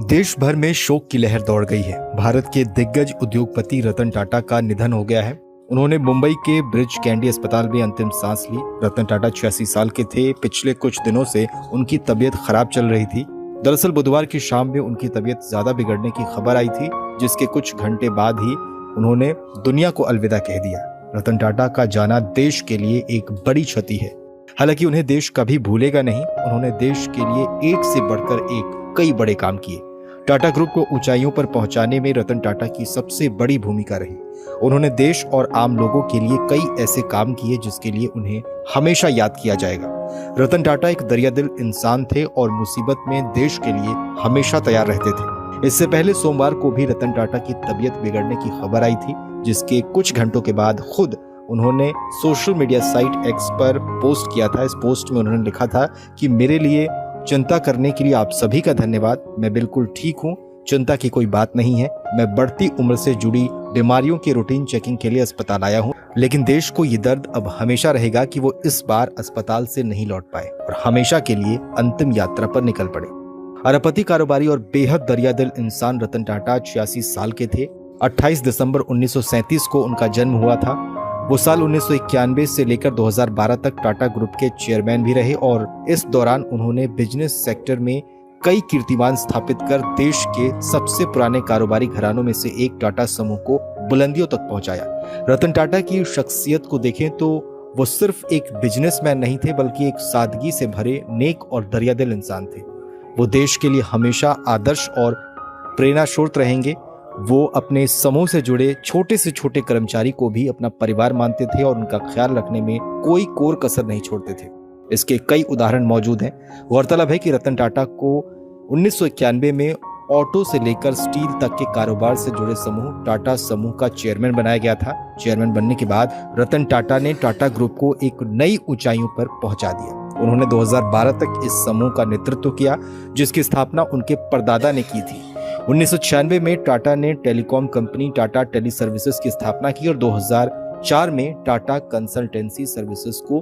देश भर में शोक की लहर दौड़ गई है। भारत के दिग्गज उद्योगपति रतन टाटा का निधन हो गया है। उन्होंने मुंबई के ब्रिज कैंडी अस्पताल में अंतिम सांस ली। रतन टाटा 86 साल के थे। पिछले कुछ दिनों से उनकी तबीयत खराब चल रही थी। दरअसल बुधवार की शाम में उनकी तबीयत ज्यादा बिगड़ने की खबर आई थी, जिसके कुछ घंटे बाद ही उन्होंने दुनिया को अलविदा कह दिया। रतन टाटा का जाना देश के लिए एक बड़ी क्षति है। हालांकि उन्हें देश कभी भूलेगा नहीं। उन्होंने देश के लिए एक से बढ़कर एक कई बड़े काम किए। टाटा ग्रुप को ऊंचाइयों पर पहुंचाने में रतन टाटा की सबसे बड़ी भूमिका रही। उन्होंने देश और आम लोगों के लिए कई ऐसे काम किए जिसके लिए उन्हें हमेशा याद किया जाएगा। रतन टाटा एक दरियादिल इंसान थे और मुसीबत में देश के लिए हमेशा तैयार रहते थे। इससे पहले सोमवार को भी रतन टाटा की तबीयत बिगड़ने की खबर आई थी, जिसके कुछ घंटों के बाद खुद उन्होंने सोशल मीडिया साइट एक्स पर पोस्ट किया था। इस पोस्ट में उन्होंने लिखा था कि मेरे लिए चिंता करने के लिए आप सभी का धन्यवाद। मैं बिल्कुल ठीक हूँ, चिंता की कोई बात नहीं है। मैं बढ़ती उम्र से जुड़ी बीमारियों की रूटीन चेकिंग के लिए अस्पताल आया हूँ, लेकिन देश को ये दर्द अब हमेशा रहेगा कि वो इस बार अस्पताल से नहीं लौट पाए और हमेशा के लिए अंतिम यात्रा पर निकल पड़े। अरबपति कारोबारी और बेहद दरियादिल इंसान रतन टाटा 86 साल के थे। 28 दिसंबर 1937 को उनका जन्म हुआ था। वो साल 1991 से लेकर 2012 तक टाटा ग्रुप के चेयरमैन भी रहे और इस दौरान उन्होंने बिजनेस सेक्टर में कई कीर्तिमान स्थापित कर देश के सबसे पुराने कारोबारी घरानों में से एक टाटा समूह को बुलंदियों तक पहुंचाया। रतन टाटा की शख्सियत को देखें तो वो सिर्फ एक बिजनेसमैन नहीं थे, बल्कि एक सादगी से भरे नेक और दरियादिल इंसान थे। वो देश के लिए हमेशा आदर्श और प्रेरणा स्रोत रहेंगे। वो अपने समूह से जुड़े छोटे से छोटे कर्मचारी को भी अपना परिवार मानते थे और उनका ख्याल रखने में कोई कोर कसर नहीं छोड़ते थे। इसके कई उदाहरण मौजूद हैं। गौरतलब है कि रतन टाटा को 1991 में ऑटो से लेकर स्टील तक के कारोबार से जुड़े समूह टाटा समूह का चेयरमैन बनाया गया था। चेयरमैन बनने के बाद रतन टाटा ने टाटा ग्रुप को एक नई ऊंचाइयों पर पहुंचा दिया। उन्होंने 2012 तक इस समूह का नेतृत्व किया, जिसकी स्थापना उनके परदादा ने की थी। 1996 में टाटा ने telecom company Tata teleservices की स्थापना की और 2004 में टाटा कंसल्टेंसी सर्विसेज को